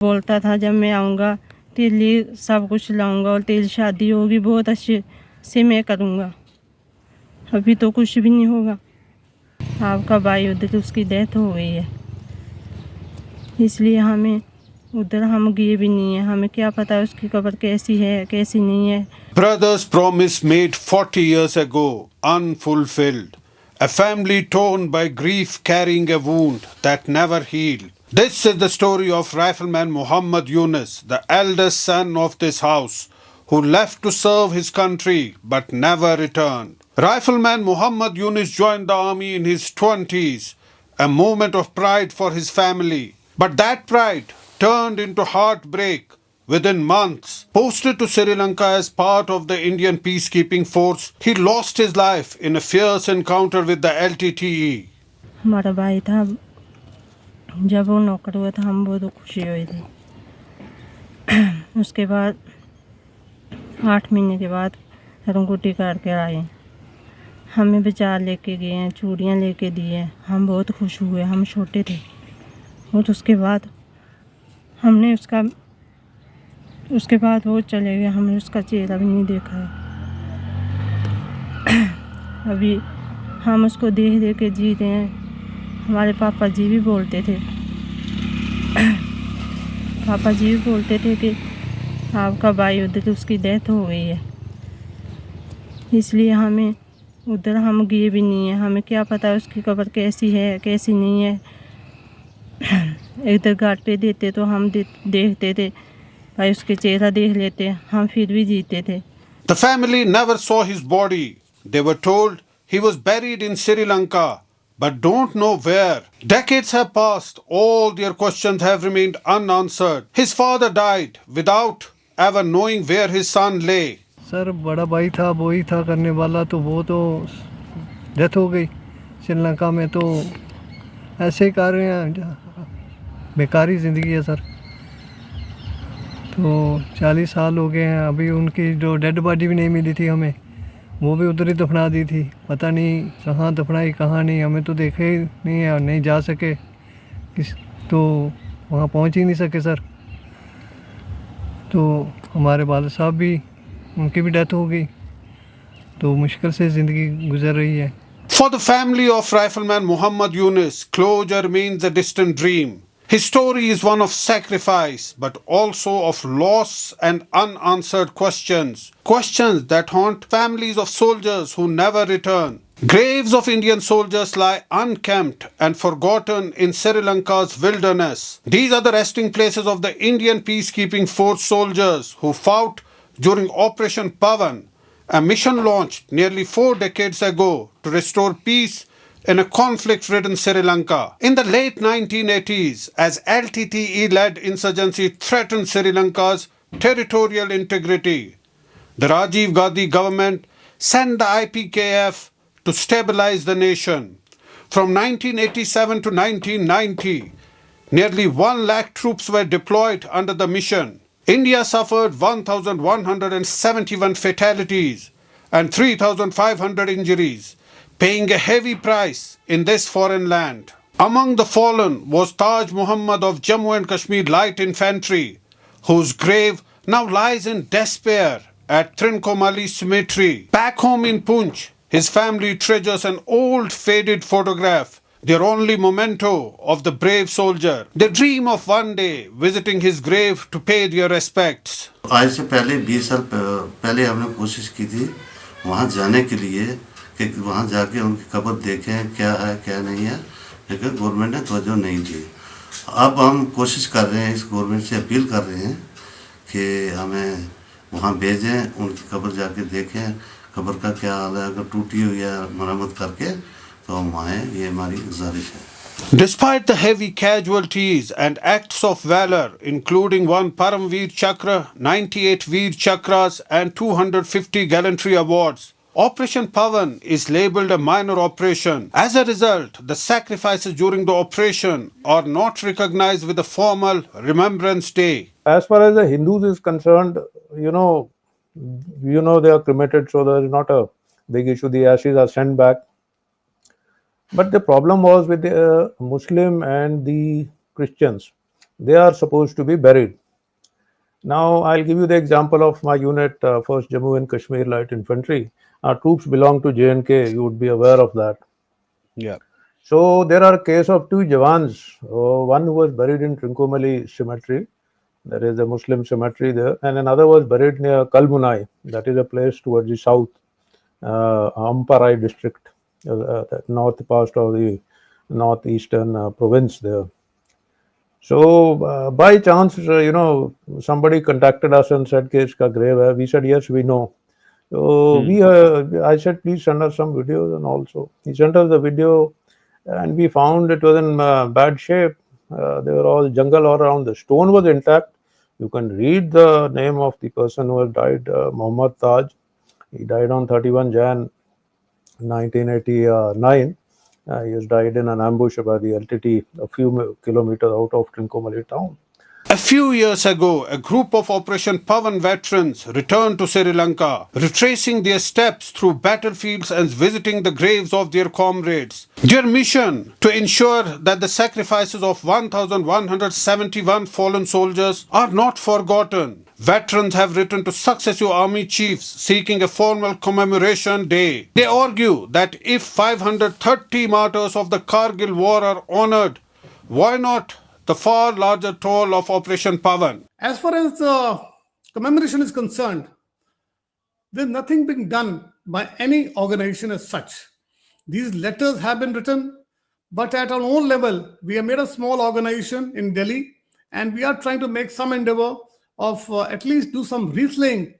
बोलता था जब मैं आऊँगा तेरे लिए सब कुछ लाऊंगा और तेरी शादी होगी बहुत अच्छे से मैं करूँगा। अभी तो कुछ भी नहीं होगा। आपका भाई उधर उसकी डेथ हो गई है, इसलिए हमें उधर हम गए भी नहीं है। हमें क्या पता उसकी कब्र कैसी है कैसी नहीं है। Brother's promise made 40 years ago unfulfilled. A family torn by grief carrying a wound that never healed. This is the story of Rifleman Mohammad Younis, the eldest son of this house, who left to serve his country but never returned. Rifleman Mohammad Younis joined the army in his 20s, a moment of pride for his family. But that pride turned into heartbreak within months. Posted to Sri Lanka as part of the Indian peacekeeping force, he lost his life in a fierce encounter with the LTTE. हमारा भाई था, जब वो नौकर हुआ था हम बहुत खुशी हुई थी। उसके बाद 8 महीने के बाद रंगोटी काट कर आए, हमें विचार लेके गए हैं, चूड़ियाँ लेके दी हैं। हम बहुत खुश हुए, हम छोटे थे। और उसके बाद हमने उसके बाद वो चले गए, हमने उसका चेहरा भी नहीं देखा है। अभी हम उसको देख देख के जी रहे हैं। हमारे पापा जी भी बोलते थे कि आपका भाई उधर उसकी डेथ हो गई है, इसलिए हमें उधर हम गए भी नहीं है। हमें क्या पता उसकी कब्र कैसी है कैसी नहीं है। इधर घाट पे देते तो हम देखते थे, भाई उसके चेहरा देख लेते, हम फिर भी जीते थे। The family never saw his body. They were told he was buried in Sri Lanka, but don't know where. Decades have passed. All their questions have remained unanswered. His father died without ever knowing where his son lay. Sir बड़ा भाई था, वो ही था करने वाला, तो वो तो डेथ हो गई श्रीलंका में। तो ऐसे ही कर रहे हैं, बेकारी ज़िंदगी है सर। तो 40 साल हो गए हैं। अभी उनकी जो डेड बॉडी भी नहीं मिली थी हमें, वो भी उधर ही दफना दी थी। पता नहीं कहाँ दफनाई कहाँ नहीं, हमें तो देखे ही नहीं है, नहीं जा सके तो वहाँ पहुँच ही नहीं सके सर। तो हमारे वालिद साहब भी, उनकी भी डेथ हो गई, तो मुश्किल से ज़िंदगी गुजर रही है। For the family of Rifleman Mohammad Younis, closure remains a distant dream. His story is one of sacrifice, but also of loss and unanswered questions. Questions that haunt families of soldiers who never return. Graves of Indian soldiers lie unkempt and forgotten in Sri Lanka's wilderness. These are the resting places of the Indian peacekeeping force soldiers who fought during Operation Pawan, a mission launched nearly 4 decades ago to restore peace in a conflict-ridden Sri Lanka. In the late 1980s, as LTTE-led insurgency threatened Sri Lanka's territorial integrity, the Rajiv Gandhi government sent the IPKF to stabilize the nation. From 1987 to 1990, nearly 1 lakh troops were deployed under the mission. India suffered 1,171 fatalities and 3,500 injuries, paying a heavy price in this foreign land. Among the fallen was Taj Muhammad of Jammu and Kashmir Light Infantry, whose grave now lies in despair at Trincomalee Cemetery. Back home in Poonch, his family treasures an old faded photograph, their only memento of the brave soldier. They dream of one day visiting his grave to pay their respects. आज से पहले 20 साल पहले हमने कोशिश की थी वहाँ जाने के लिए, कि वहाँ जाके उनकी कब्र देखें क्या है क्या नहीं है, लेकिन गवर्नमेंट ने तवज्जो नहीं दी। अब हम कोशिश कर रहे हैं, इस गवर्नमेंट से अपील कर रहे हैं कि हमें वहाँ भेजें, उनकी कब्र जाके देखें कब्र का क्या हाल है। अगर टूटी हुई है मरम्मत करके तो हम आएँ, ये हमारी गुजारिश है। Despite the heavy casualties and acts of valor, including 1 Paramveer Chakra, 98 Veer Chakras, and 250 gallantry awards, Operation Pawan is labeled a minor operation. As a result, the sacrifices during the operation are not recognized with a formal Remembrance Day. As far as the Hindus is concerned, you know, they are cremated, so there is not a big issue. The ashes are sent back. But the problem was with the Muslim and the Christians. they are supposed to be buried. Now, I'll give you the example of my unit, 1st Jammu and Kashmir Light Infantry. Our troops belong to J&K. You would be aware of that. Yeah. So there are a case of two Jawans. One who was buried in Trincomalee Cemetery. There is a Muslim cemetery there. And another was buried near Kalmunai. That is a place towards the south, Amparai district, the north part of the northeastern province there. So by chance, somebody contacted us and said, "Ke iska grave hai." We said, "Yes, we know." So I said, "Please send us some videos," and also he sent us the video, and we found it was in bad shape. They were all jungle all around. The stone was intact. You can read the name of the person who has died, Mohammad Taj. He died on 31 Jan 1989. He has died in an ambush by the LTTE a few kilometers out of Trincomalee town. A few years ago, a group of Operation Pawan veterans returned to Sri Lanka, retracing their steps through battlefields and visiting the graves of their comrades. Their mission to ensure that the sacrifices of 1,171 fallen soldiers are not forgotten. Veterans have written to successive army chiefs seeking a formal commemoration day. They argue that if 530 martyrs of the Kargil war are honored, why not the far larger toll of Operation Pawan? As far as the commemoration is concerned, there's nothing being done by any organization as such. These letters have been written, but at our own level, we have made a small organization in Delhi, and we are trying to make some endeavor of at least do some wreathing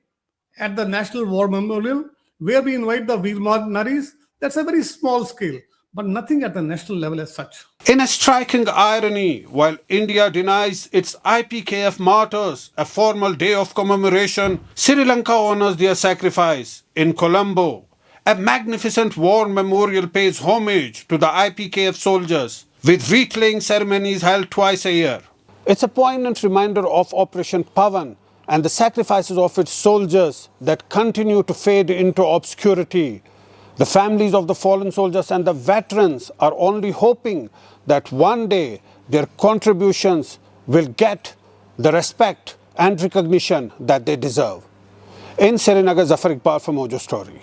at the National War Memorial, where we invite the Veer martyrs. That's a very small scale, but nothing at the national level as such. In a striking irony, while India denies its IPKF martyrs a formal day of commemoration, Sri Lanka honors their sacrifice. In Colombo, a magnificent war memorial pays homage to the IPKF soldiers, with wreath-laying ceremonies held twice a year. It's a poignant reminder of Operation Pawan and the sacrifices of its soldiers that continue to fade into obscurity. The families of the fallen soldiers and the veterans are only hoping that one day their contributions will get the respect and recognition that they deserve. In Srinagar, Zafar Iqbal for Mojo Story.